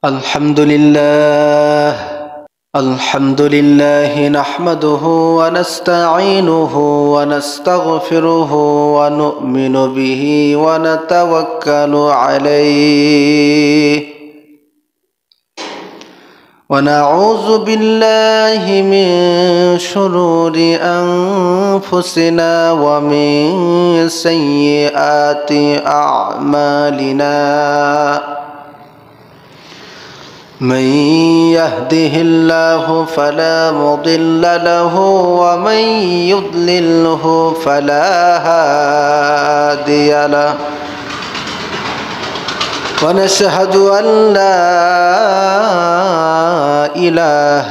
الحمد لله نحمده ونستعينه ونستغفره ونؤمن به ونتوكل عليه ونعوذ بالله من شرور أنفسنا ومن سيئات أعمالنا من يهده الله فلا مضل له ومن يضلله فلا هادي له ونشهد أن لا إله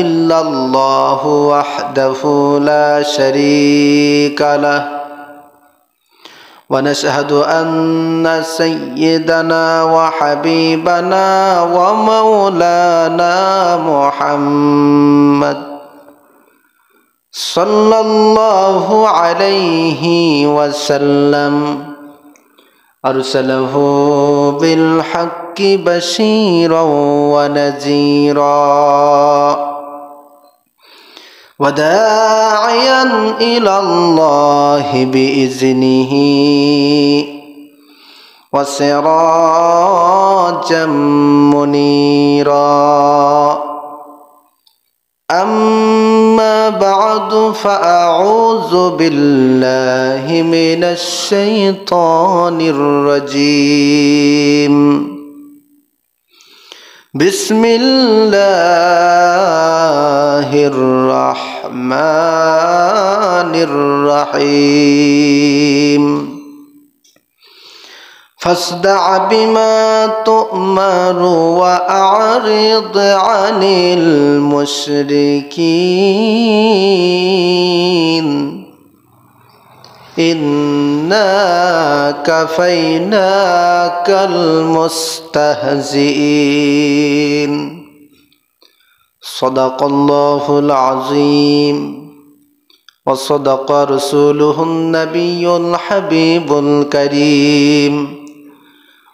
إلا الله وحده لا شريك له ونشهد أن سيدنا وحبيبنا ومولانا محمد صلى الله عليه وسلم أرسله بالحق بشيرا ونذيرا وداعيا إلى الله بإذنه وسراجا منيرا أما بعد فأعوذ بالله من الشيطان الرجيم بسم الله الرحمن الرحيم فاصدع بما تؤمر وأعرض عن المشركين إنا كفيناك المستهزئين صدق الله العظيم وصدق رسوله النبي الحبيب الكريم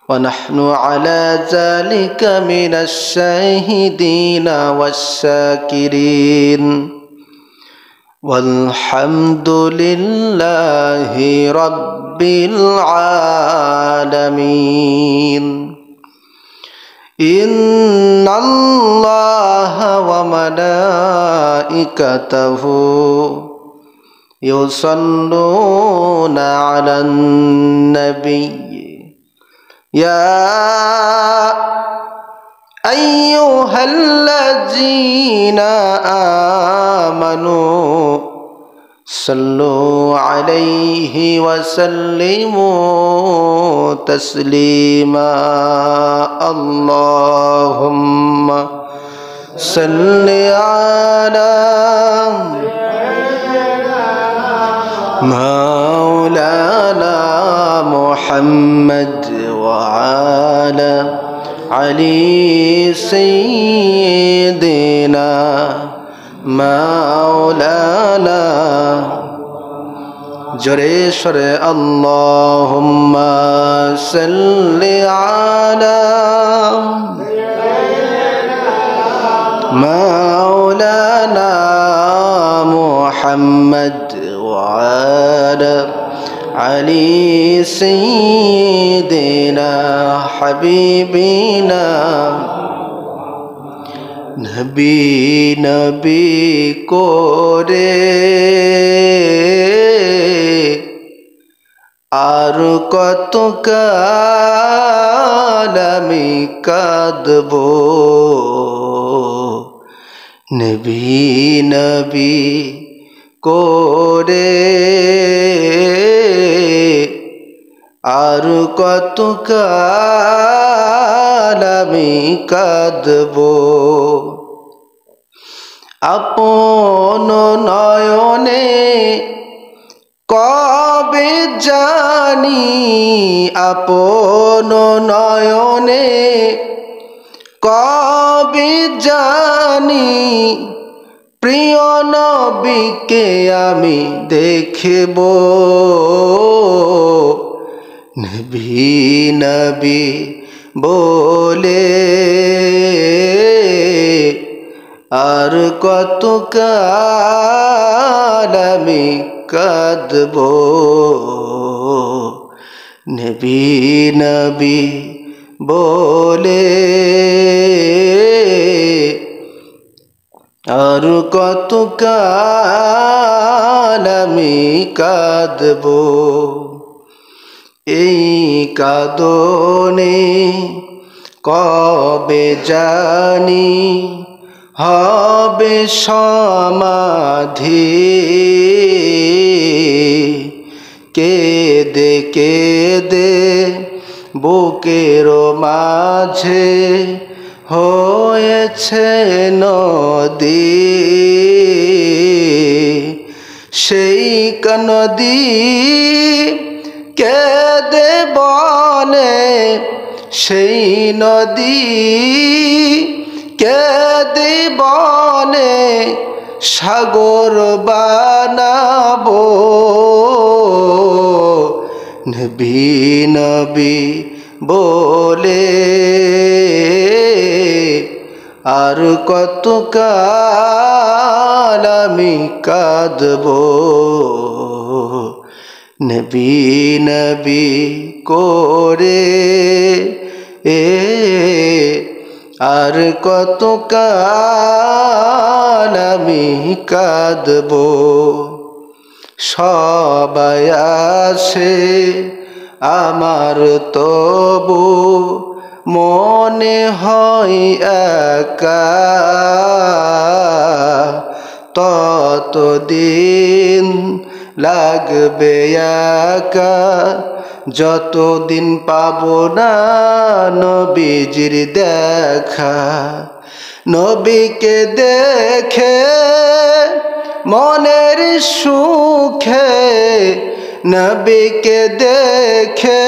ونحن على ذلك من الشاهدين والشاكرين والحمد لله رب العالمين إن الله وملائكته يصلون على النبي يا أيها الذين آمنوا صلوا عليه وسلموا تسليما اللهم صل على مولانا محمد وعلى علي سيدنا مولانا جريشر اللهم صل على مولانا محمد وعلى علي سيدنا حبيبنا نبي نبي করে আর কত কাল আমি কাঁদবো নবী নবী করে আর কত কাল আমি কাঁদবো আপন নয়নে কবে জানি আপন নয়নে কবে জানি প্রিয় নবীকে আমি দেখব নবী নবী बोले আর কত কাল আমি কাঁদবো নবী নবী বলে আর কত কাল আমি কাঁদবো এই কাঁদনে কবে জানি হবে সমাধি কেঁদে কেঁদে বুকের মাঝে হয়েছে নদী সেই নদী কেঁদে বলে সেই নদী কেঁদে বলে সাগর বানাবো নবী নবী বলে আর কত কাল আমি কাঁদবো নবী নবী করে আর কত কাল আমি কাঁদবো সবাই আসে আমার তবু মনে হয় একা ততদিন লাগবে একা যতদিন পাবো না নবীজির দেখা নবীকে দেখে মনের সুখে নবীকে দেখে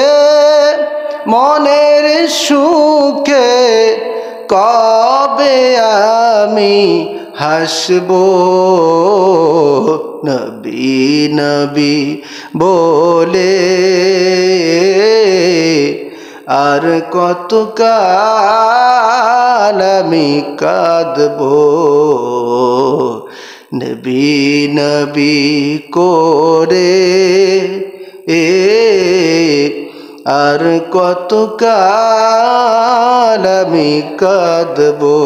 মনের সুখে কবে আমি হাসবো নবী নবী বলে আর কত কাল আমি কাঁদবো নবী নবী করে আর কত কাল আমি কাঁদবো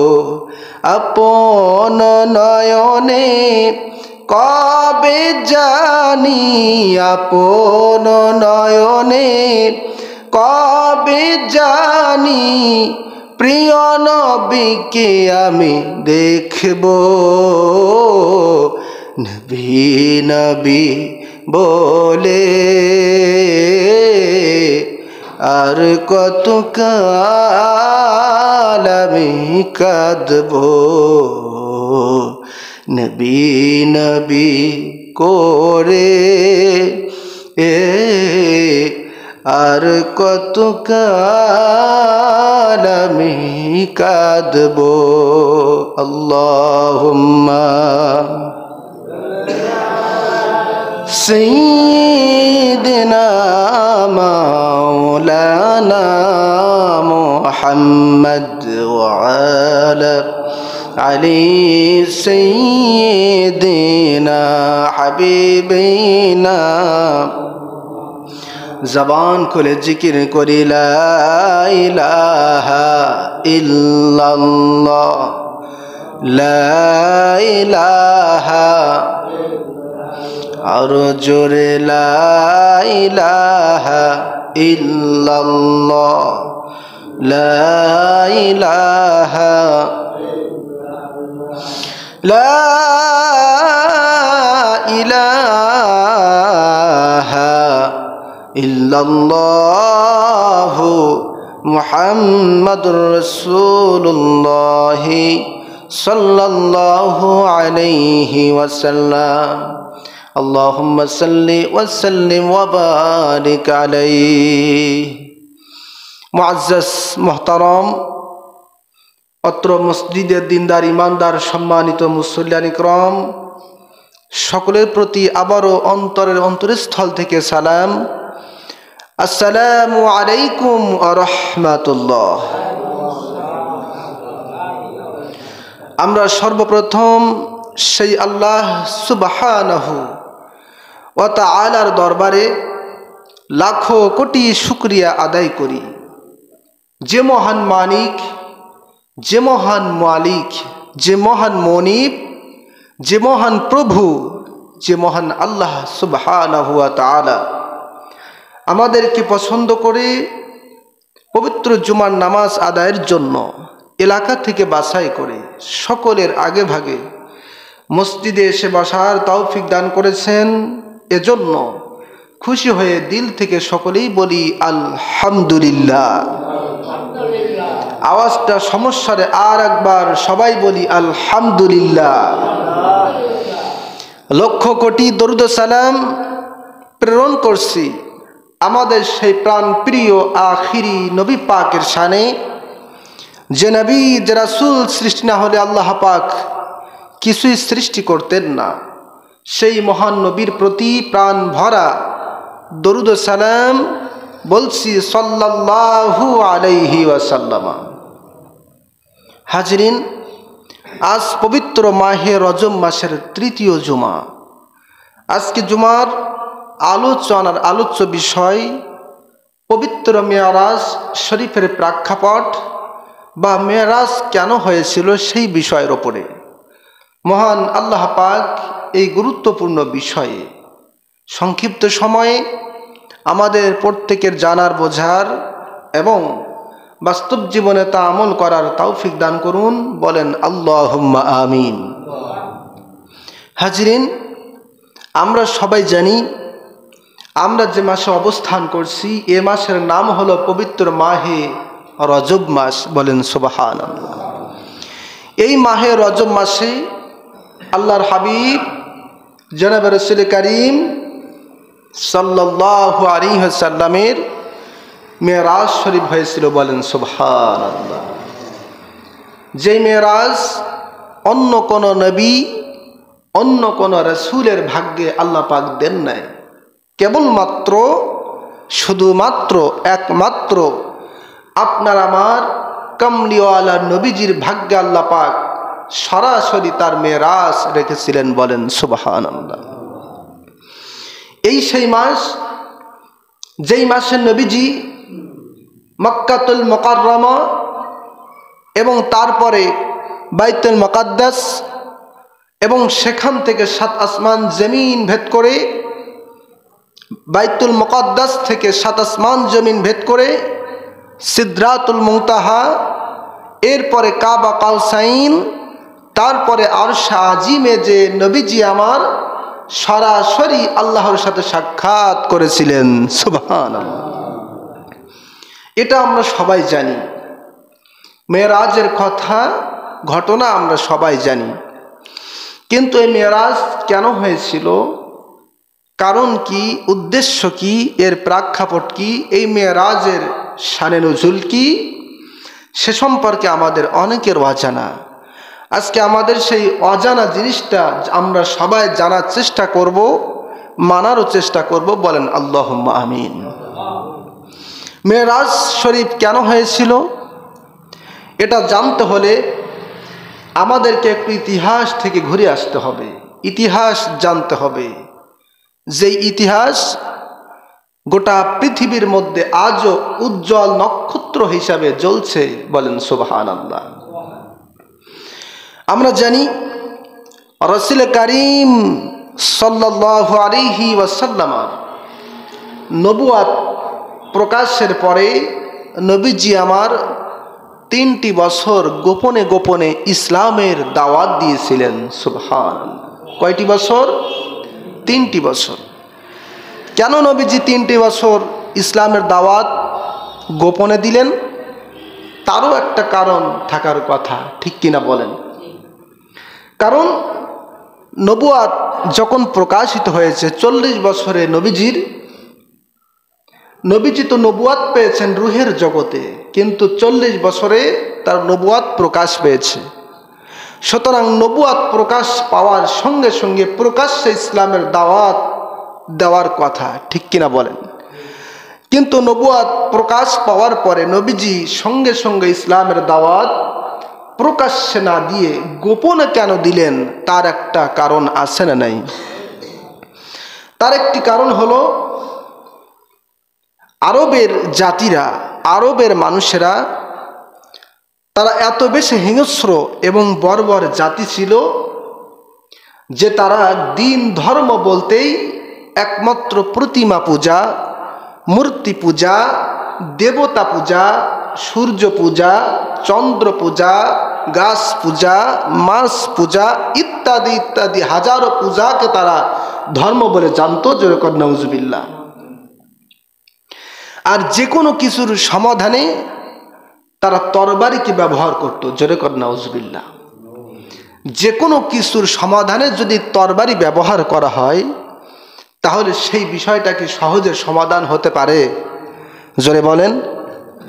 আপন নয়নে কবে জানি আপন নয়নে কবে জানি প্রিয় নবীকে আমি দেখব নবী নবী বলে আর কত কাল আমি কাঁদবো নবী নবী করে আর কত কাল আমি কাঁদবো আল্লাহুম্মা সাইয়্যিদিনা মাওলানা মুহাম্মদ ওয়া আলা আলি সাইয়্যিদিনা হাবিবিনা জবান খুলে জিকির করি লা ইলাহা ইল্লাল্লাহ লা ইলাহা আর জোরে লা ইলাহা ইল্লাল্লাহ লা ইলাহা লা ইলাহা ইল্লাল্লাহ মুহাম্মাদুর রাসূলুল্লাহ সাল্লাল্লাহু আলাইহি ওয়াসাল্লাম আল্লাহুম্মা সাল্লি ওয়া সাল্লিম ওয়া বারিক আলাইহি মুআজ্জাজ মুহতারাম অত্র মসজিদের দিনদার ইমানদার সম্মানিত মুসল্লিয়ান ইকরাম সকলের প্রতি আবারও অন্তরের অন্তরস্থল থেকে সালাম আসসালামু আলাইকুম ওয়া রাহমাতুল্লাহ আমরা সর্বপ্রথম সেই আল্লাহ সুবহানাহু ওয়া তাআলার দরবারে লাখো কোটি শুকরিয়া আদায় করি, যে মহান মালিক, যে মহান মালিক, যে মহান মনিব, যে মহান প্রভু, যে মহান আল্লাহ সুবহানাহু ওয়া তাআলা আমাদেরকে পছন্দ করে পবিত্র জুমার নামাজ আদায়ের জন্য এলাকা থেকে বাছাই করে সকলের আগে ভাগে মসজিদে এসে বসার তৌফিক দান করেছেন। এজন্য খুশি হয়ে দিল থেকে সকলেই বলি আলহামদুলিল্লাহ। আওয়াজটা সমস্যারে আর একবার সবাই বলি আলহামদুলিল্লাহ। লক্ষ কোটি দরুদ সালাম প্রেরণ করছি আমাদের সেই প্রাণ প্রিয় আখিরি নবী পাকের শানে, যে নবী, যে রাসূল সৃষ্টি না হলে আল্লাহ পাক কিছুই সৃষ্টি করতেন না। সেই মহান নবীর প্রতি প্রাণ ভরা দরুদ সালাম বলছি সাল্লাল্লাহু আলাইহি ওয়াসাল্লাম। হাজরিন, আজ পবিত্র মাহে রজব মাসের তৃতীয় জুমা। আজকে জুমার আলোচ্য বিষয় পবিত্র মেরাজ শরীফের প্রেক্ষাপট বা মেরাজ কেন হয়েছিল সেই বিষয়ের ওপরে মহান আল্লাহ পাক এই গুরুত্বপূর্ণ বিষয়ে সংক্ষিপ্ত সময়ে আমাদের প্রত্যেকের জানার, বোঝার এবং বাস্তব জীবনে তা আমল করার তৌফিক দান করুন। বলেন আল্লাহুম্মা আমিন। হাজরিন, আমরা সবাই জানি আমরা যে মাসে অবস্থান করছি এ মাসের নাম হলো পবিত্র মাহে রজব মাস। বলেন সুবহানাল্লাহ। এই মাহে রজব মাসে আল্লাহর হাবিব জনাব রাসূল করিম সাল্লাল্লাহু আলাইহি ওয়াসাল্লামের মেরাজ শরীফ হয়েছিল। বলেন সুবহানাল্লাহ। যেই মেরাজ অন্য কোন নবী, অন্য কোন রাসূলের ভাগ্যে আল্লাহ পাক দেন নাই। কেবলমাত্র, শুধুমাত্র, একমাত্র আপনার আমার কামলিওয়ালা নবীজির ভাগ্যে আল্লাহ পাক সরাসরি তার মেরাজ রেখেছিলেন। বলেন সুবহানাল্লাহ। এই সেই মাস, যেই মাসে নবীজি মক্কাতুল মুকাররমা এবং তারপরে বাইতুল মুকাদ্দাস এবং সেখান থেকে 7 আসমান জমিন ভেদ করে, বাইতুল মুকাদ্দাস থেকে 7 আসমান জমিন ভেদ করে সিদরাতুল মুনতাহা, এরপরে কাবা কাউসাইন, তারপরে আরশে আজিমে যে নবীজি আমার সরাসরি আল্লাহর সাথে সাক্ষাৎ করেছিলেন। সুবহানাল্লাহ। এটা আমরা সবাই জানি। মেরাজের কথা, ঘটনা আমরা সবাই জানি। কিন্তু এই মেরাজ কেন হয়েছিল, কারণ কি, উদ্দেশ্য কি, এর প্রেক্ষাপট কি, এই মেরাজের শানে নুজুল কি, সে সম্পর্কে আমাদের অনেকের অজানা। আজকে আমাদের সেই অজানা জিনিসটা আমরা সবাই জানার চেষ্টা করব, মানারও চেষ্টা করব। বলেন আল্লাহুম্মা আমিন। মেরাজ শরীফ কেন হয়েছিল এটা জানতে হলে আমাদেরকে একটু ইতিহাস থেকে ঘুরে আসতে হবে, ইতিহাস জানতে হবে। যেই ইতিহাস গোটা পৃথিবীর মধ্যে আজও উজ্জ্বল নক্ষত্র হিসাবে জ্বলছে। বলেন সুবহানাল্লাহ। আমরা জানি রাসূল করিম সাল্লাল্লাহু আলাইহি ওয়াসাল্লাম নবুয়াত প্রকাশের পরে নবীজি আমার 3টি বছর গোপনে গোপনে ইসলামের দাওয়াত দিয়েছিলেন। সুবহানাল্লাহ। কয়টি বছর? 3টি বছর। কেন নবীজি 3টি বছর ইসলামের দাওয়াত গোপনে দিলেন? তারও একটা কারণ থাকার কথা, ঠিক কিনা বলেন? কারণ নবুয়াত যখন প্রকাশিত হয়েছে 40 বছরে নবীজি তো নবুয়াত পেয়েছেন রুহের জগতে, কিন্তু 40 বছরে তার নবুয়াত প্রকাশ পেয়েছে। সুতরাং নবুয়াত প্রকাশ পাওয়ার সঙ্গে সঙ্গে প্রকাশ্যে ইসলামের দাওয়াত দেওয়ার কথা, ঠিক কিনা বলেন? কিন্তু নবুয়াত প্রকাশ পাওয়ার পরে নবীজি সঙ্গে সঙ্গে ইসলামের দাওয়াত প্রকাশ্যে না দিয়ে গোপনে কেন দিলেন, তার একটা কারণ আছে না নাই? তার একটি কারণ হলো আরবের জাতিরা, আরবের মানুষেরা তারা এত বেশি হিংস্র এবং বর্বর জাতি ছিল যে তারা দিন ধর্ম বলতেই একমাত্র প্রতিমা পূজা, মূর্তি পূজা, দেবতা পূজা, সূর্য পূজা, চন্দ্র পূজা, গাছ পূজা, মাছ পূজা ইত্যাদি ইত্যাদি হাজারো পূজাকে তারা ধর্ম বলে জানতো। জোরে কর নাউজুবিল্লাহ। আর যে কোনো কিছুর সমাধানে তারা তরবারিকে ব্যবহার করত। জোরে কর নাউজুবিল্লাহ। যে কোনো কিছুর সমাধানে যদি তরবারি ব্যবহার করা হয় তাহলে সেই বিষয়টা কি সহজে সমাধান হতে পারে? জোরে বলেন,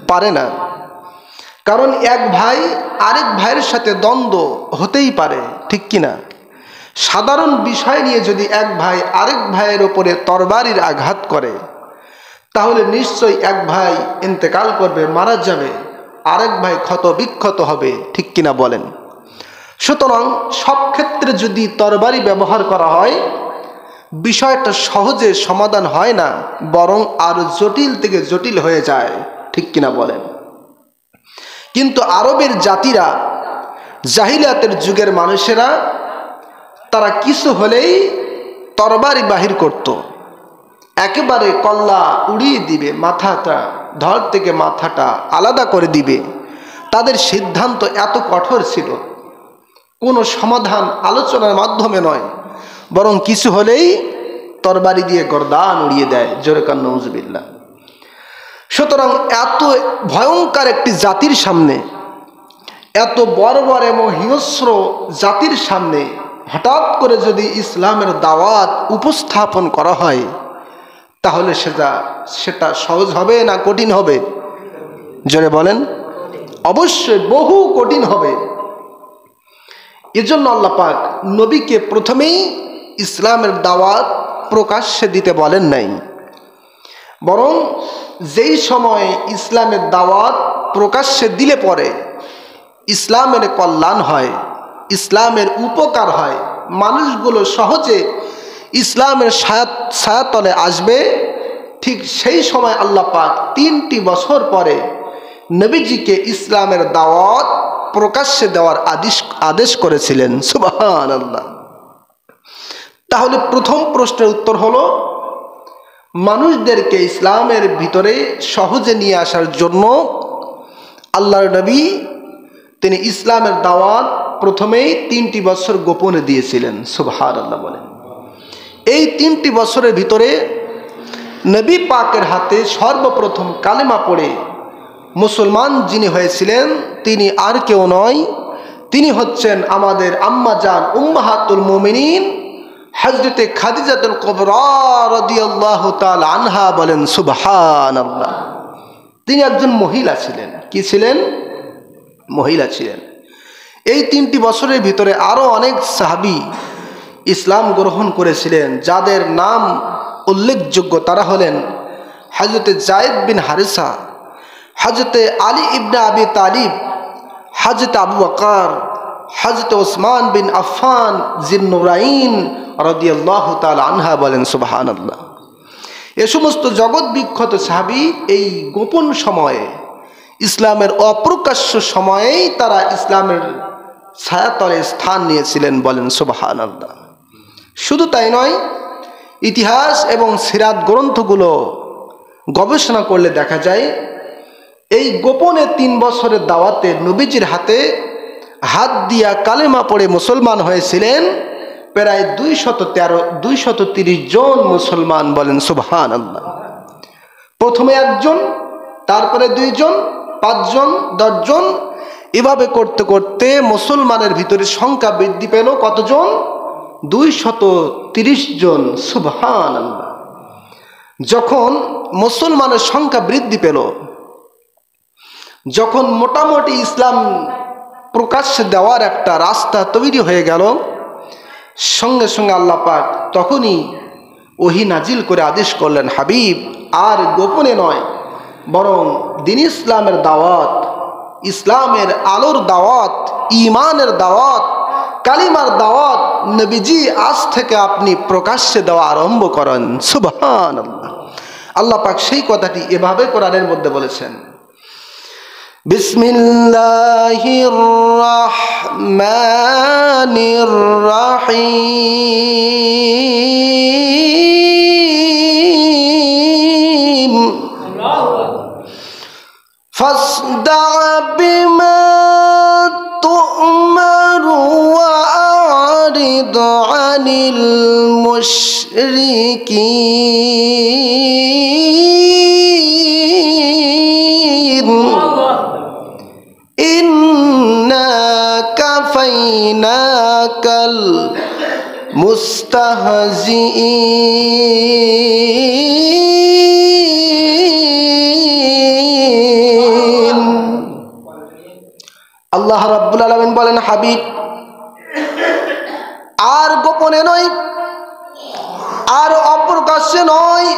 পারে না। কারণ এক ভাই আরেক ভাইয়ের সাথে দ্বন্দ্ব হতেই পারে, ঠিক কিনা? সাধারণ বিষয় নিয়ে যদি এক ভাই আরেক ভাইয়ের ওপরে তরবারির আঘাত করে তাহলে নিশ্চয়ই এক ভাই ইন্তেকাল করবে, মারা যাবে, আরেক ভাই ক্ষত বিক্ষত হবে, ঠিক কিনা বলেন? সুতরাং সব ক্ষেত্রে যদি তরবারি ব্যবহার করা হয় বিষয়টা সহজে সমাধান হয় না, বরং আরো জটিল থেকে জটিল হয়ে যায়, ঠিক কিনা বলেন? কিন্তু আরবের জাতিরা, জাহিলিয়াতের যুগের মানুষেরা, তারা কিছু হলেই তরবারি বাহির করত, একেবারে কল্লা উড়িয়ে দিবে, মাথাটা ধর থেকে মাথাটা আলাদা করে দিবে। তাদের সিদ্ধান্ত এত কঠোর ছিল, কোনো সমাধান আলোচনার মাধ্যমে নয়, বরং কিছু হলেই তরবারি দিয়ে গর্দান উড়িয়ে দেয়। জোরে কান নাউজুবিল্লাহ। সুতরাং এত ভয়ঙ্কর একটি জাতির সামনে, এত বর্বর এবং হিংস্র জাতির সামনে হঠাৎ করে যদি ইসলামের দাওয়াত উপস্থাপন করা হয় তাহলে সেটা সহজ হবে না কঠিন হবে? জোরে বলেন। অবশ্যই বহু কঠিন হবে। এজন্য আল্লাহ পাক নবীকে প্রথমেই ইসলামের দাওয়াত প্রকাশ্যে দিতে বলেন নাই, বরং যেই সময় ইসলামের দাওয়াত প্রকাশ্যে দিলে পরে ইসলামের কল্যাণ হয়, ইসলামের উপকার হয়, মানুষগুলো সহজে ইসলামের ছায়াতলে আসবে, ঠিক সেই সময় আল্লাহ পাক 3টি বছর পরে নবীজিকে ইসলামের দাওয়াত প্রকাশ্যে দেওয়ার আদেশ করেছিলেন। সুবহানাল্লাহ। তাহলে প্রথম প্রশ্নের উত্তর হলো, মানুষদেরকে ইসলামের ভিতরে সহজে নিয়ে আসার জন্য আল্লাহর নবী তিনি ইসলামের দাওয়াত প্রথমেই 3টি বছর গোপনে দিয়েছিলেন। সুবহানাল্লাহ বলেন। এই 3টি বছরের ভিতরে নবী পাকের হাতে সর্বপ্রথম কালেমা পড়ে মুসলমান যিনি হয়েছিলেন তিনি আর কেউ নয়, তিনি হচ্ছেন আমাদের আম্মা জান উম্মাহাতুল মুমিনিন হযরতে খাদিজাতুল কুবরা রাদিয়াল্লাহু তাআলা আনহা। বলেন সুবহানাল্লাহ। তিনি একজন মহিলা ছিলেন। কি ছিলেন? মহিলা ছিলেন। এই 3টি বছরের ভিতরে আরো অনেক সাহাবী ইসলাম গ্রহণ করেছিলেন, যাদের নাম উল্লেখযোগ্য। তারা হলেন হযরতে যায়েদ বিন হারিসা, হযরতে আলী ইবনে আবি তালিব, হযরতে আবু বকর, হযরতে ওসমান বিন আফফান জিন্নুরাইন রাদিয়াল্লাহু তাআলা আনহা। বলেন সুবহানাল্লাহ। এ সমস্ত জগৎ বিখ্যাত সাহাবী এই গোপন সময়ে, ইসলামের অপ্রকাশ্য সময়েই তারা ইসলামের ছায়াতলে স্থান নিয়েছিলেন। বলেন সুবহানাল্লাহ। শুধু তাই নয়, ইতিহাস এবং সিরাত গ্রন্থগুলো গবেষণা করলে দেখা যায় এই গোপনে 3 বছরের দাওয়াতে নবীজির হাতে হাত দিয়া কালেমা পড়ে মুসলমান হয়েছিলেন প্রায় 230 জন মুসলমান। বলেন সুবহানাল্লাহ। প্রথমে 1 জন, তারপরে 2 জন, 5 জন, 10 জন, এভাবে করতে করতে মুসলমানের ভিতরে সংখ্যা বৃদ্ধি পেল কতজন? 230 জন। সুবহানাল্লাহ। যখন মুসলমানের সংখ্যা বৃদ্ধি পেল, যখন মোটামুটি ইসলাম প্রকাশ্যে দেওয়ার একটা রাস্তা তৈরি হয়ে গেল, সঙ্গে সঙ্গে আল্লাহ পাক তখনই ওহী নাজিল করে আদেশ করলেন, হাবিব আর গোপনে নয় বরং দ্বীন ইসলামের দাওয়াত ইসলামের আলোর দাওয়াত, ঈমানের দাওয়াত, কালিমার দাওয়াত নবীজি আজ থেকে আপনি প্রকাশ্যে দেওয়া আরম্ভ করেন। সুবহানাল্লাহ। আল্লাহ পাক সেই কথাটি এভাবে কোরআনের মধ্যে বলেছেন, বিসমিল্লাহির রাহমানির রাহিম ফাসদা বিমা তু'মারু ওয়া আরিদ আনিল মুশরিকিন ইন্না কাফাইনাকাল মুস্তাহজিঈন। আল্লাহ রাব্বুল আলামিন বলেন, হাবিব আর গোপনে নয়, আর অপ্রকাশ্যে নয়,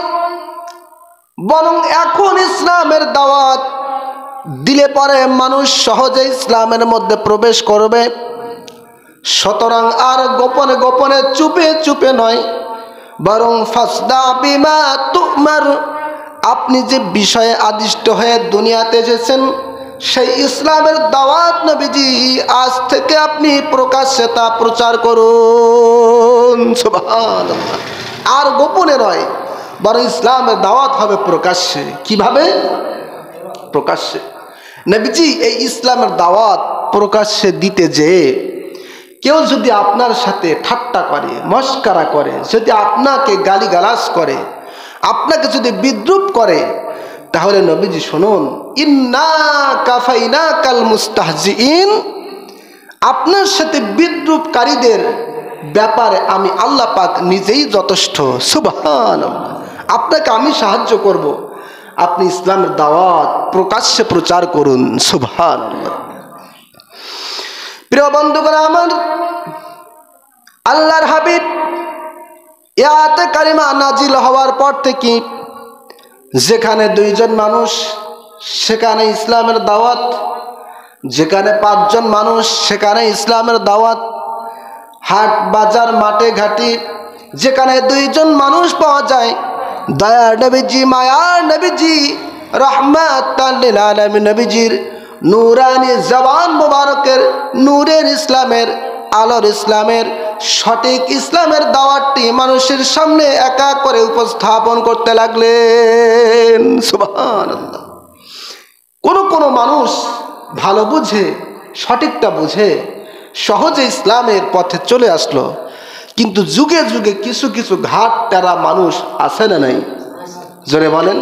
বরং এখন ইসলামের দাওয়াত দিলে পরে মানুষ সহজে ইসলামের মধ্যে প্রবেশ করবে। সুতরাং আর গোপনে গোপনে চুপে চুপে নয়, বরং ফাসদা বিমা তু'মার, আপনি যে বিষয়ে আদিষ্ট হয়ে দুনিয়াতে এসেছেন সেই ইসলামের দাওয়াত নবীজি আজ থেকে আপনি প্রকাশ্যে তা প্রচার করুন। সুবহানাল্লাহ। আর গোপনে নয়, বরং ইসলামের দাওয়াত হবে প্রকাশ্যে। কিভাবে? প্রকাশ্যে। নবীজি এই ইসলামের দাওয়াত প্রকাশ্যে দিতে যেয়ে কেউ যদি আপনার সাথে ঠাট্টা করে, মস্করা করে, যদি আপনাকে গালিগালাজ করে, আপনাকে যদি বিদ্রূপ করে, তাহলে নবীজি শুনুন, ইন্না কাফাইনাকাল মুস্তাহজিঈন, আপনার সাথে বিদ্রূপকারীদের ব্যাপারে আমি আল্লাহ পাক নিজেই যথেষ্ট। সুবহানাল্লাহ। আপনাকে আমি সাহায্য করব, আপনি ইসলামের দাওয়াত প্রকাশ্যে প্রচার করুন। সুবহানাল্লাহ। প্রিয় বন্ধুগণ আমার, আল্লাহর হাবিব আয়াতে কারিমা নাজিল হওয়ার পর থেকে যেখানে দুইজন মানুষ সেখানে ইসলামের দাওয়াত, যেখানে পাঁচজন মানুষ সেখানে ইসলামের দাওয়াত, হাট বাজার মাঠে ঘাটি যেখানে দুইজন মানুষ পাওয়া যায়, দয়ার নবীজি, মায়ার নবীজি, রাহমাতাল লিল আলামিন নবীজির নূরানি জবান মুবারকের নূরের ইসলামের, আলোর ইসলামের, সঠিক ইসলামের দাওয়াতটি মানুষের সামনে একা করে উপস্থাপন করতে লাগলেন। সুবহানাল্লাহ। কোন মানুষ ভালো বুঝে, সঠিকটা বুঝে সহজে ইসলামের পথে চলে আসলো, কিন্তু যুগে যুগে কিছু কিছু ঘাট টেরা মানুষ আছে না নাই? জোরে বলেন।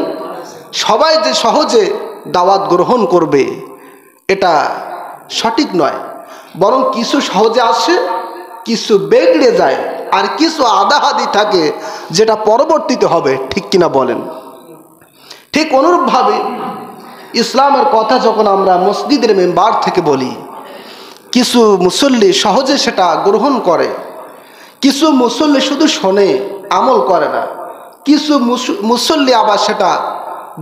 সবাই যে সহজে দাওয়াত গ্রহণ করবে এটা সঠিক নয়, বরং কিছু সহজে আসে, কিছু বেগড়ে যায়, আর কিছু আদাহাদি থাকে যেটা পরবর্তীতে হবে। ঠিক কিনা বলেন? ঠিক অনুরূপভাবে ইসলামের কথা যখন আমরা মসজিদের মেম্বার থেকে বলি, কিছু মুসল্লি সহজে সেটা গ্রহণ করে, কিছু মুসল্লি শুধু শোনে, আমল করে না, কিছু মুসল্লি আবার সেটা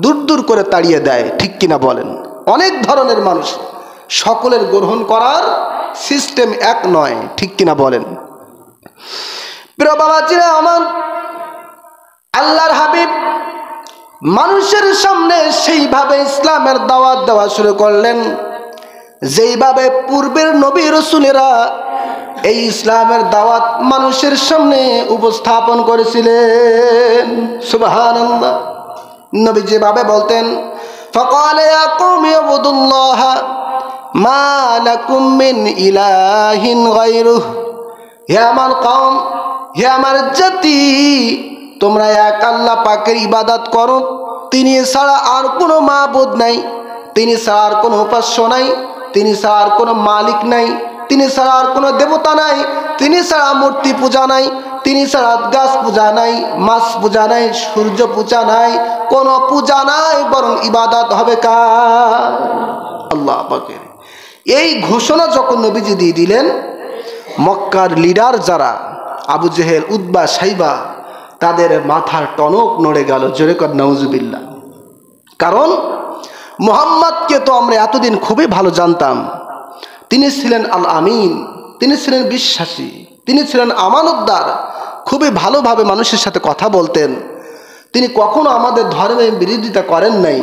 দূর দূর করে তাড়িয়ে দেয়। ঠিক কিনা বলেন? অনেক ধরনের মানুষ, সকলের গ্রহণ করার সিস্টেম এক নয়। ঠিক কিনা বলেন? প্রিয় বাবাজিরা আমার, আল্লাহর হাবিব মানুষের সামনে সেইভাবে ইসলামের দাওয়াত দেওয়া শুরু করলেন যেইভাবে পূর্বের নবী রাসূলেরা এই ইসলামের দাওয়াত মানুষের সামনে উপস্থাপন করেছিলেন। সুবহানাল্লাহ। নবী যেভাবে বলতেন, ফাকালা ইয়া কওমি ইবুদুল্লাহ মা লাকুম মিন ইলাহিন গায়রুহু, হে আমার কওম, হে আমার জাতি, তোমরা এক আল্লাহ পাকের ইবাদত করো, তিনি ছাড়া আর কোনো মাবুদ নাই, তিনি ছাড়া আর কোনো উপাস্য নাই, তিনি ছাড়া আর কোনো মালিক নাই, তিনি ছাড়া আর কোনো দেবতা নাই, তিনি ছাড়া মূর্তি পূজা নাই, তিনি ছাড়া গাছ পূজা নাই, মাছ পূজা নাই, সূর্য পূজা নাই, কোনো পূজা নাই, বরং ইবাদত হবে কার? আল্লাহ পাকের। এই ঘোষণা যখন নবীজি দিয়ে দিলেন, মক্কার লিডার যারা আবু জেহেল, উতবা, সাইবা, তাদের মাথার টনক নড়ে গেল। জোরে কর নাউজুবিল্লাহ। কারণ মুহাম্মদকে তো আমরা এতদিন খুবই ভালো জানতাম, তিনি ছিলেন আল আমিন, তিনি ছিলেন বিশ্বাসী, তিনি ছিলেন আমানতদার, খুবই ভালোভাবে মানুষের সাথে কথা বলতেন, তিনি কখনো আমাদের ধর্মের বিরোধিতা করেন নাই।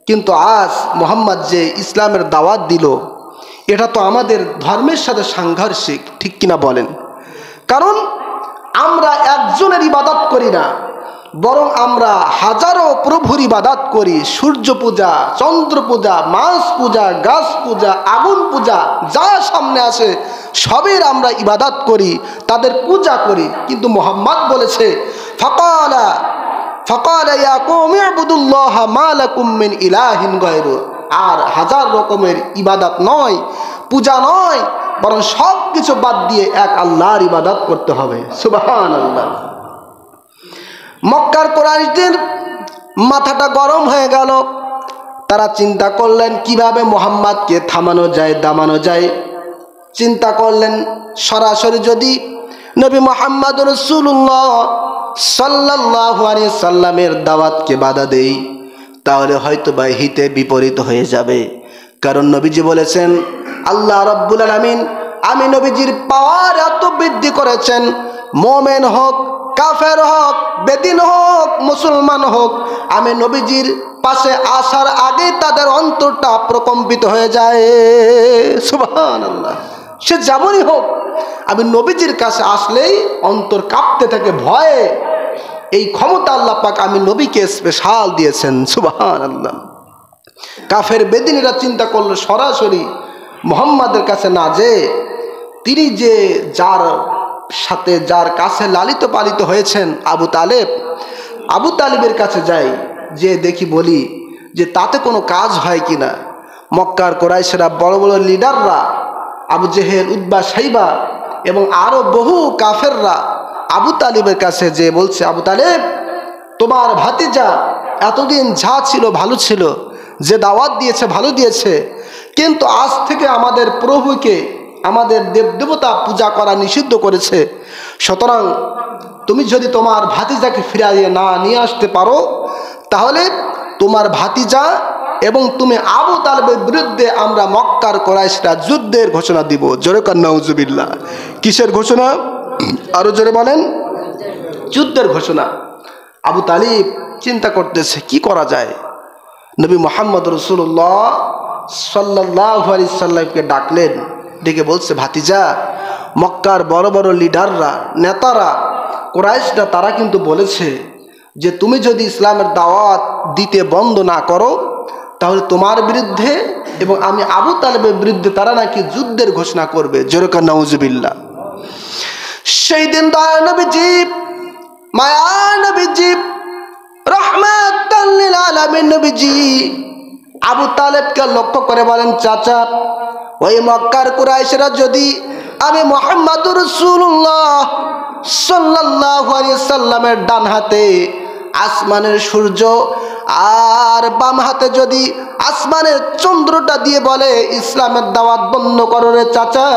কিন্তু আজ মুহাম্মদ যে ইসলামের দাওয়াত দিল, এটা তো আমাদের ধর্মের সাথে সাংঘর্ষিক, ঠিক কিনা বলেন? কারণ আমরা একজনের ইবাদত করি না, বরং আমরা হাজারো প্রভুর ইবাদত করি। সূর্য পূজা, চন্দ্র পূজা, মাছ পূজা, গাছ পূজা, আগুন পূজা, যা সামনে আসে সবের আমরা ইবাদত করি, তাদের পূজা করি। কিন্তু মুহাম্মদ বলেছে ফাকালা ফাকালা ইয়া কওমি ইবুদুল্লাহ মা লাকুম মিন ইলাহিন গায়রু। আর হাজার রকমের ইবাদত নয়, পূজা নয়, বরং সব কিছু বাদ দিয়ে এক আল্লাহর ইবাদত করতে হবে। সুবহানাল্লাহ। মক্কার কুরাইশদের মাথাটা গরম হয়ে গেল। তারা চিন্তা করলেন কিভাবে মুহাম্মদকে থামানো যায়, দামানো যায়। চিন্তা করলেন সরাসরি যদি নবী মুহাম্মদ রাসূলুল্লাহ সাল্লাল্লাহু আলাইহি সাল্লামের দাওয়াতকে বাধা দেই, তাহলে হয়তো বা হিতে বিপরীত হয়ে যাবে। কারণ নবীজি বলেছেন, আল্লাহ রাব্বুল আলামিন আমি নবীজির পাওয়ার এত বৃদ্ধি করেছেন, মুমিন হোক, কাফের হোক, বেদিন হোক, মুসলমান হোক, আমি নবীজির পাশে আসার আগে তাদের অন্তরটা প্রকম্পিত হয়ে যায়। সুবহানাল্লাহ। সে যেমনই হোক, আমি নবীজির কাছে আসলেই অন্তর কাঁপতে থাকে ভয়ে। এই ক্ষমতা আল্লাহ পাক আমি নবীকে স্পেশাল দিয়েছেন। সুবহানাল্লাহ। কাফের বেদিনীরা চিন্তা করলো সরাসরি মুহাম্মাদের কাছে না যে, তিনি যে যার সাথে যার কাছে লালিত পালিত হয়েছেন আবু তালেবের কাছে যাই, যে দেখি বলি যে তাতে কোনো কাজ হয় কিনা। মক্কার কুরাইশরা বড় বড় লিডাররা আবু জেহেল, উতবা, সাইবা এবং আরো বহু কাফেররা আবু তালেবের কাছে যে বলছে, আবু তালেব তোমার ভাতিজা এতদিন যা ছিল ভালো ছিল, যে দাওয়াত দিয়েছে ভালো দিয়েছে, কিন্তু আজ থেকে আমাদের প্রভুকে, আমাদের দেবদেবতা পূজা করা নিষিদ্ধ করেছে। সুতরাং তুমি যদি তোমার ভাতিজাকে ফিরিয়ে না নিয়ে আসতে পারো, তাহলে তোমার ভাতিজা এবং তুমি আবু তালেবের বিরুদ্ধে আমরা মক্কার কুরাইশরা যুদ্ধের ঘোষণা দিব। জোরে কান নাউজুবিল্লাহ। কিসের ঘোষণা? আরো জোরে বলেন। যুদ্ধের ঘোষণা। আবু তালিব চিন্তা করতেছে কি করা যায়। নবী মুহাম্মদ রাসূলুল্লাহ সাল্লাল্লাহু আলাইহি সাল্লামকে ডাকলেন, ডেকে বলছে, ভাতিজা, মক্কার বড় বড় লিডাররা, নেতারা, কুরাইশরা তারা কিন্তু বলেছে যে তুমি যদি ইসলামের দাওয়াত দিতে বন্ধ না করো, তাহলে তোমার বিরুদ্ধে এবং আমি আবু তালেবের বিরুদ্ধে তারা নাকি যুদ্ধের ঘোষণা করবে। জোরে কান নাউজুবিল্লাহ। সেই দিন দয়ার নবীজি, মায়ার নবীজি, রাহমাতাল লিল আলামিন নবীজি আবু তালেবকে লক্ষ্য করে বলেন, চাচা, ওই মক্কার কুরাইশরা যদি আমি মুহাম্মদুর রাসূলুল্লাহ সাল্লাল্লাহু আলাইহি সাল্লামের ডান হাতে আসমানের সূর্য আর বাম হাতে যদি আসমানের চন্দ্রটা দিয়ে বলে ইসলামের দাওয়াত বন্ধ করো রে চাচা,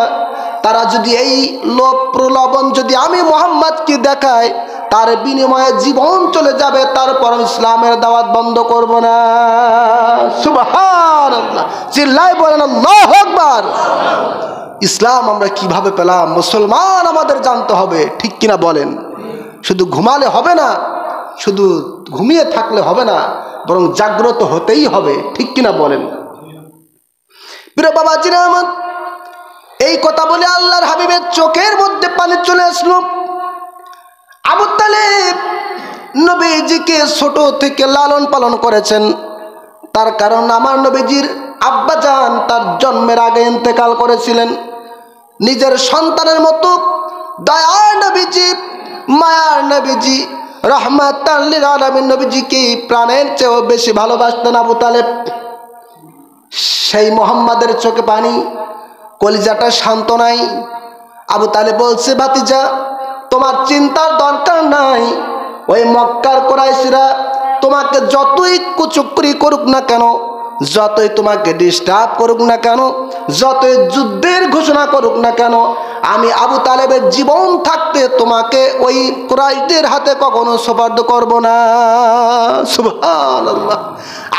তারা যদি এই লোভ প্রলোভন যদি আমি মুহাম্মদকে দেখায়, তার বিনিময়ে জীবন চলে যাবে, তারপর ইসলামের দাওয়াত বন্ধ করব না। সুবহানাল্লাহ। চিল্লায় বলেন আল্লাহু আকবার। ইসলাম আমরা কিভাবে পেলাম, মুসলমান আমাদের জানতে হবে, ঠিক কিনা বলেন? শুধু ঘুমালে হবে না, শুধু ঘুমিয়ে থাকলে হবে না, বরং জাগ্রত হতেই হবে, ঠিক কিনা বলেন? প্রিয় বাবাজিরা আমার, এই কথা বলে আল্লাহর হাবিবের চোখের মধ্যে পানি চলে আসলো। আবু তালেব নবীজিকে ছোট থেকে লালন পালন করেছেন, তার কারণ আমার নবীজির আব্বাজান তার জন্মের আগে ইন্তেকাল করেছিলেন। নিজের সন্তানের মতো দয়ার নবীজি, মায়ার নবীজি, রাহমাতাল লিল আলামিন নবীজিকে প্রাণের চেয়েও বেশি ভালোবাসতেন আবু তালেব। সেই মুহাম্মাদের চোখে পানি, কলিজাটা শান্ত নাই। আবু তালেব বলছে, ভাতিজা, তোমার চিন্তার দরকার নাই। ওই মক্কার কুরাইশরা তোমাকে যতই কুচুকরি করুক না কেন, যতই তোমাকে ডিস্টার্ব করুক না কেন, যতই যুদ্ধের ঘোষণা করুক না কেন, আমি আবু তালেবের জীবন থাকতে তোমাকে ওই কুরাইশদের হাতে কখনো সুপার্দ করব না। সুবহানাল্লাহ।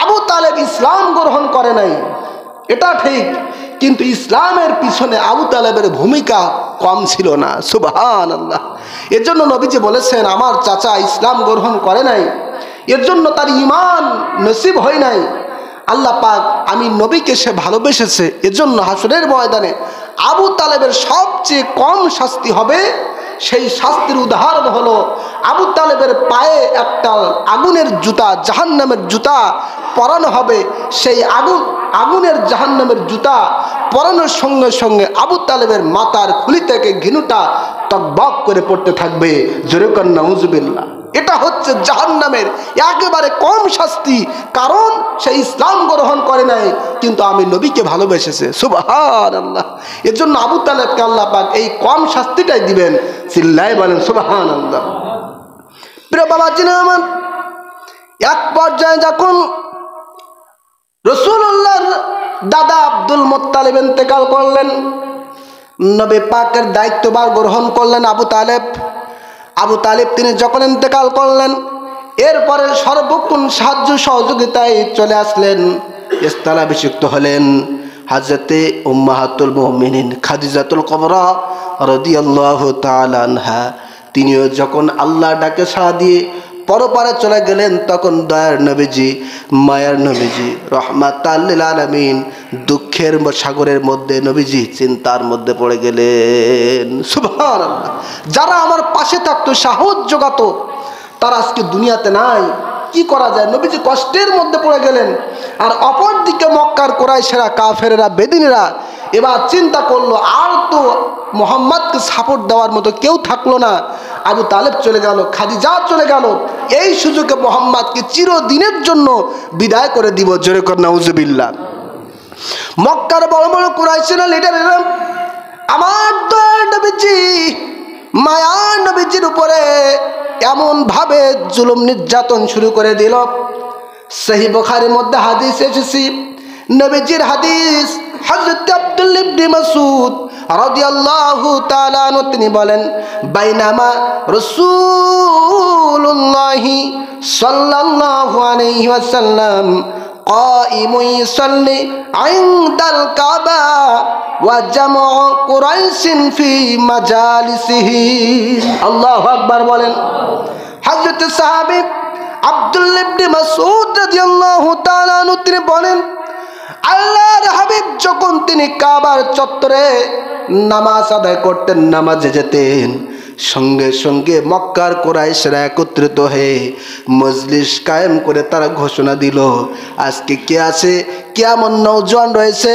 আবু তালেব ইসলাম গ্রহণ করে নাই, এটা ঠিক, কিন্তু ইসলামের পিছনে আবু তালেবের ভূমিকা কম ছিল না। সুবহানাল্লাহ। এর জন্য নবীজি বলেছেন, আমার চাচা ইসলাম গ্রহণ করে নাই, এর জন্য তার ঈমান নসিব হয় নাই। আল্লাহ পাক আমি নবীকে সে ভালোবেসেছে, এজন্য হাসরের ময়দানে আবু তালেবের সবচেয়ে কম শাস্তি হবে। সেই শাস্তির উদাহরণ হলো আবু তালেবের পায়ে একটা আগুনের জুতা, জাহান্নামের জুতা পরানো হবে। সেই আগুনের জাহান্নামের জুতা পরানোর সঙ্গে সঙ্গে আবু তালেবের মাথার খুলি থেকে ঘিনুটা টকবক করে পড়তে থাকবে। জোরে কর নাউজুবিল্লাহ। এটা হচ্ছে জাহান্নামের একেবারে কম শাস্তি, কারণ সে ইসলাম গ্রহণ করে নাই কিন্তু আমি নবীকে ভালোবেসেছে। সুবহানাল্লাহ। এর জন্য আবু তালেবকে আল্লাহ পাক এই কম শাস্তিটাই দিবেন। চিল্লায় বলেন সুবহানাল্লাহ। প্রিয় বাবাজি আমার, এক পর্যায়ে যখন রাসূলুল্লাহর দাদা আব্দুল মুত্তালিব ইন্তেকাল করলেন, নবী পাকের দায়িত্বভার গ্রহণ করলেন আবু তালেব। আবু তালেব তিনি যখন ইন্তেকাল করলেন, এরপরে সর্বক্ষণ সাহায্য সহযোগিতায় চলে আসলেন, স্থলাভিষিক্ত হলেন হযরতে উম্মাহাতুল মুমিনিন খাদিজাতুল কুবরা রাদিয়াল্লাহু তাআলা আনহা। তিনিও যখন আল্লাহর ডাকে সাড়া দিয়ে পরপারে চলে গেলেন, তখন দয়ার নবীজি, মায়ার নবীজি, রহমাতাল লিল আলামিন, দুঃখের সাগরের মধ্যে নবীজি চিন্তার মধ্যে পড়ে গেলেন। সুবহানাল্লাহ। যারা আমার পাশে থাকতো, সাহস জোগাতো, তারা আজকে দুনিয়াতে নাই। কি করা যায়? নবীজি কষ্টের মধ্যে পড়ে গেলেন। আর অপরদিকে মক্কার কুরাইশেরা, কাফেরেরা, বেদিনীরা এবার চিন্তা করলো, আর তো মুহাম্মদকে সাপোর্ট দেওয়ার মতো কেউ থাকলো না। আবু তালেব চলে গেল, খাদিজা চলে গেল, এই সুযোগে মুহাম্মদকে চিরদিনের জন্য বিদায় করে দিব। জোরে কর নাউজুবিল্লাহ। মক্কার বড় বড় কুরাইশেরা লিডারেরা আমার দয়ার নবীজি, মায়ার নবীজির উপরে এমন ভাবে জুলুম নির্যাতন শুরু করে দিল। সহিহ বুখারীর মধ্যে হাদিস এসেছে, নবীজির হাদিস, হযরত আব্দুল্লাহ ইবনে মাসউদ রাদিয়াল্লাহু তাআলা আনহু তিনি বলেন, বাইনামা রাসূলুল্লাহ সাল্লাল্লাহু আলাইহি ওয়াসাল্লাম কাইমুন ইসাল্লি ইনদাল কাবা ওয়া জামউ কুরাইশিন ফি মাজালিসিহি। আল্লাহু আকবার বলেন। হযরত সাহাবী আব্দুল্লাহ ইবনে মাসউদ রাদিয়াল্লাহু তাআলা আনহু তিনি বলেন, আল্লাহর হাবিব যখন তিনি কাবার চত্বরে নামাজ আদায় করতেন, নামাজে যেতেন, সঙ্গে সঙ্গে মক্কার কুরাইশরা একত্রিত হয়ে মজলিস কায়েম করে তারা ঘোষণা দিল, আজকে কে আছে, কেমন নওজোয়ান রয়েছে,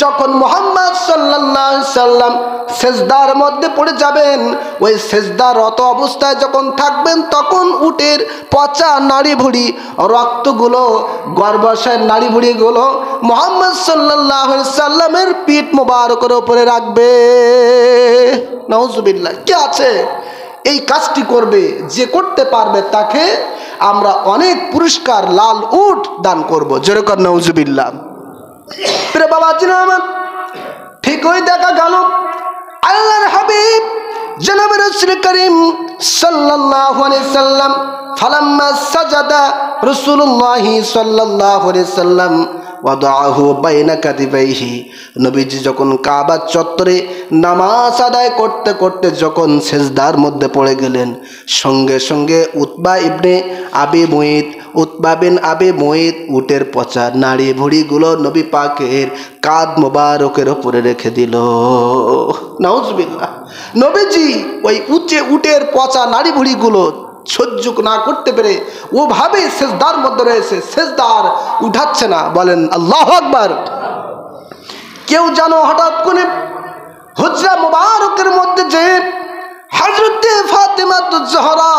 যখন মুহাম্মদ সাল্লাল্লাহু আলাইহি সাল্লাম সেজদার মধ্যে পড়ে যাবেন, ওই সেজদারত অবস্থায় যখন থাকবেন, তখন উটের পচা নাড়ি ভুড়ি, রক্তগুলো, গর্ভাশয়ের নাড়ি ভুড়িগুলো মুহাম্মদ সাল্লাল্লাহু আলাইহি সাল্লামের পিঠ মোবারকের উপরে রাখবে। নাউজুবিল্লাহ। কে আছে এই কাজটি করবে? যে করতে পারবে তাকে আমরা অনেক পুরস্কার, লাল উট দান করব। জোরে কর নাউজুবিল্লাহ। প্রিয় বাবাজি আমার, ঠিকই দেখা গেল আল্লাহর হাবিব জনাব রাসূল করিম সাল্লাল্লাহু আলাইহি সাল্লাম ফালাম্মা সাজাদা রাসূলুল্লাহ সাল্লাল্লাহু আলাইহি সাল্লাম ওয়াদাহু বাইনা কাতিবাইহি, নবীজি যখন কাবা চত্বরে নামাজ আদায় করতে করতে যখন সেজদার মধ্যে পড়ে গেলেন, সঙ্গে সঙ্গে উতবা বিন আবি মুইত উটের পচা নাড়ি ভুড়িগুলো নবী পাকের কাঁধ মোবারকের উপরে রেখে দিল। নাউজুবিল্লাহ। নবীজি ওই উটের পচা নাড়ি ভুড়িগুলো সহ্য না করতে পেরে ওভাবে সেজদার মধ্যে রয়েছে, সেজদার উঠাচ্ছে না। বলেন আল্লাহু আকবার। কেউ জানো হঠাৎ করে হুজরা মুবারকের মধ্যে যে হযরতে ফাতেমাতুজ জোহরা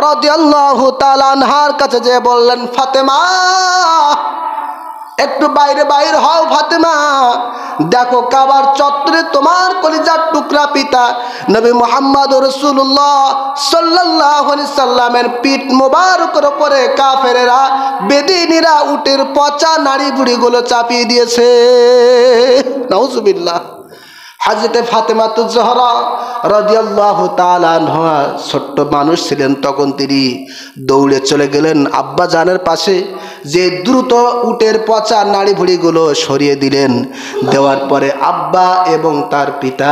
রাদিয়াল্লাহু তাআলা আনহার কাছে যে বললেন, ফাতেমা একটু বাইরে বাইর হও, ফাতেমা দেখো কাবার চত্বরে তোমার কলিজার টুকরা পিতা নবী মুহাম্মদ রাসূলুল্লাহ সাল্লাল্লাহু আলাইহি সাল্লামের পিঠ মোবারকের উপরে কাফেরেরা, বেদিনীরা উটের পচা নাড়ি বুড়িগুলো চাপিয়ে দিয়েছে। নাউজুবিল্লাহ। হযরতে ফাতেমাতুজ জোহরা রাদিয়াল্লাহু তাআলা আনহা ছোট্ট মানুষ ছিলেন তখন, তিনি দৌড়ে চলে গেলেন আব্বা জানের পাশে, যে দ্রুত উটের পচা নাড়ি ভুড়িগুলো সরিয়ে দিলেন। দেওয়ার পরে আব্বা এবং তার পিতা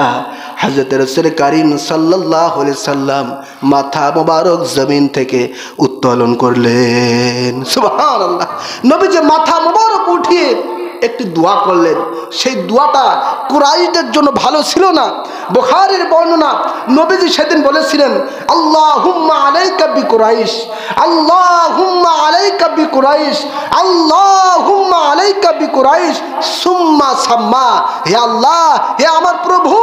হযরত রাসূল কারীম সাল্লাল্লাহু আলাইহি সাল্লাম মাথা মোবারক জমিন থেকে উত্তোলন করলেন। সুবহানাল্লাহ। নবীজি মাথা মোবারক উঠিয়ে একটি দোয়া করলেন। সেই দোয়াটা কুরাইশদের জন্য ভালো ছিল না। বুখারীর বর্ণনা, নবীজি সেদিন বলেছিলেন, আল্লাহুম্মা আলাইকা বিকুরাইশ, আল্লাহুম্মা আলাইকা বিকুরাইশ, আল্লাহুম্মা আলাইকা বিকুরাইশ সুম্মা সাম্মা। হে আল্লাহ, হে আমার প্রভু,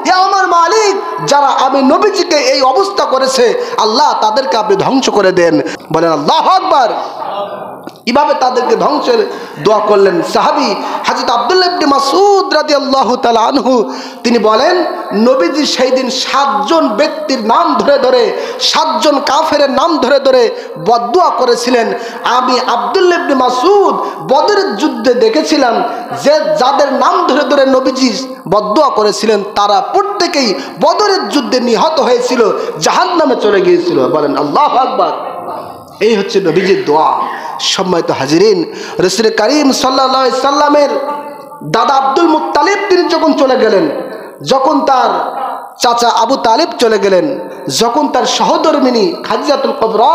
হে আমার মালিক, যারা আমি নবীজিকে এই অবস্থা করেছে, আল্লাহ তাদেরকে আপনি ধ্বংস করে দেন। বলেন আল্লাহু আকবার। কিভাবে তাদেরকে ধ্বংসের দোয়া করলেন। সাহাবী হযরত আব্দুল্লাহ ইবনে মাসউদ রাদিয়াল্লাহু তাআলা আনহু তিনি বলেন, নবীজি সেই দিন 7 জন ব্যক্তির নাম ধরে ধরে, 7 জন কাফেরের নাম ধরে ধরে বদদুয়া করেছিলেন। আমি আব্দুল্লাহ ইবনে মাসউদ বদরের যুদ্ধে দেখেছিলাম যে যাদের নাম ধরে ধরে নবীজি বদদুয়া করেছিলেন, তারা প্রত্যেকেই বদরের যুদ্ধে নিহত হয়েছিল, জাহান্নামে চলে গিয়েছিল। বলেন আল্লাহু আকবার। এই হচ্ছে নবীজির দোয়া। সম্মানিত হাজিরিন, রাসূল কারীম সাল্লাল্লাহু আলাইহি সাল্লামের দাদা আব্দুল মুত্তালিব তিনি যখন চলে গেলেন, যখন তার চাচা আবু তালিব চলে গেলেন, যখন তার সহধর্মিনী খাদিজাতুল কুবরা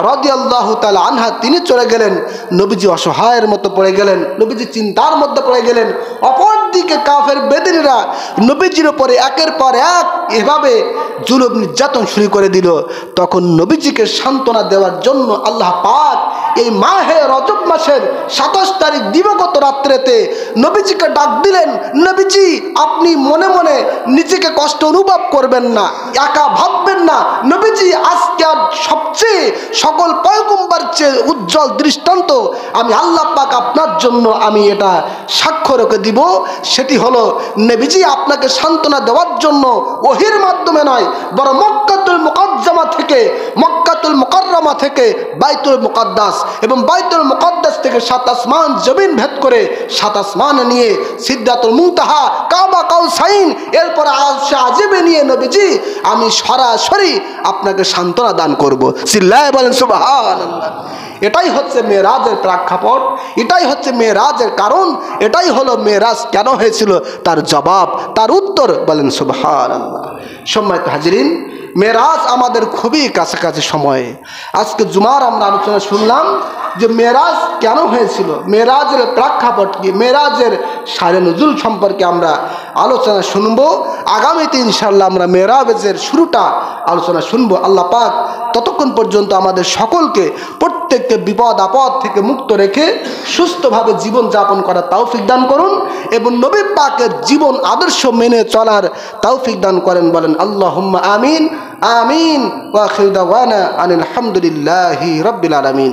রাদিয়াল্লাহু তাআলা আনহা তিনি চলে গেলেন, নবীজি অসহায়ের মতো পড়ে গেলেন, নবীজি চিন্তার মধ্যে পড়ে গেলেন। অপরদিকে কাফের বেদিনীরা নবীজির উপরে একের পর এক এভাবে জুলুম নির্যাতন শুরু করে দিল। তখন নবীজিকে সান্ত্বনা দেওয়ার জন্য আল্লাহ পাক এই মাহে রজব মাসের 27 তারিখ দিবাগত রাত্রেতে নবীজিকে ডাক দিলেন, নবীজি আপনি মনে মনে নিজেকে কষ্ট অনুভব করবেন না, একা ভাববেন না। নবীজি আজকে সবচেয়ে সকল পয়গম্বর চেয়ে উজ্জ্বল দৃষ্টান্ত আমি আল্লাহ পাক আপনার জন্য আমি এটা সাক্ষ্য রেখে দিব। সেটি হলো, নবীজি আপনাকে সান্ত্বনা দেওয়ার জন্য ওহীর মাধ্যমে নয়, বরং মক্কাতুল মুকাদ্দামা থেকে, মক্কাতুল মুকাররমা থেকে বাইতুল মুকাদ্দাস এবং বাইতুল মুকাদ্দাস থেকে 7 আসমান জমিন ভেদ করে 7 আসমানে নিয়ে সিদরাতুল মুনতাহা, কাবা কাউসাইন, এরপর আরশে আজিমে নিয়ে নবীজি আমি সরাসরি আপনাকে সান্ত্বনা দান করব। চিল্লায়ে বলেন সুবহানাল্লাহ। এটাই হচ্ছে মেরাজের প্রেক্ষাপট, এটাই হচ্ছে মেরাজের কারণ, এটাই হলো মেরাজ কেন হয়েছিল, তার জবাব, তার উত্তর। বলেন সুবহানাল্লাহ। সম্মানিত হাজিরিন, মেরাজ আমাদের খুবই কাছাকাছি সময়ে। আজকে জুমার আমরা আলোচনা শুনলাম যে মেরাজ কেন হয়েছিল, মেরাজের প্রেক্ষাপট কি, মেরাজের শানে নুজুল সম্পর্কে আমরা আলোচনা শুনবো। আগামীতে ইনশাআল্লাহ আমরা মেরাজের শুরুটা আলোচনা শুনবো। আল্লাহ পাক ততক্ষণ পর্যন্ত আমাদের সকলকে প্রত্যেককে বিপদ আপদ থেকে মুক্ত রেখে সুস্থভাবে জীবন যাপন করার তৌফিক দান করুন এবং নবী পাকের জীবন আদর্শ মেনে চলার তৌফিক দান করেন। বলেন আল্লাহুম্মা আমিন। আমিন। ওয়া আখিরু দাওয়ানা আনিল হামদুলিল্লাহি রাব্বিল আলামিন।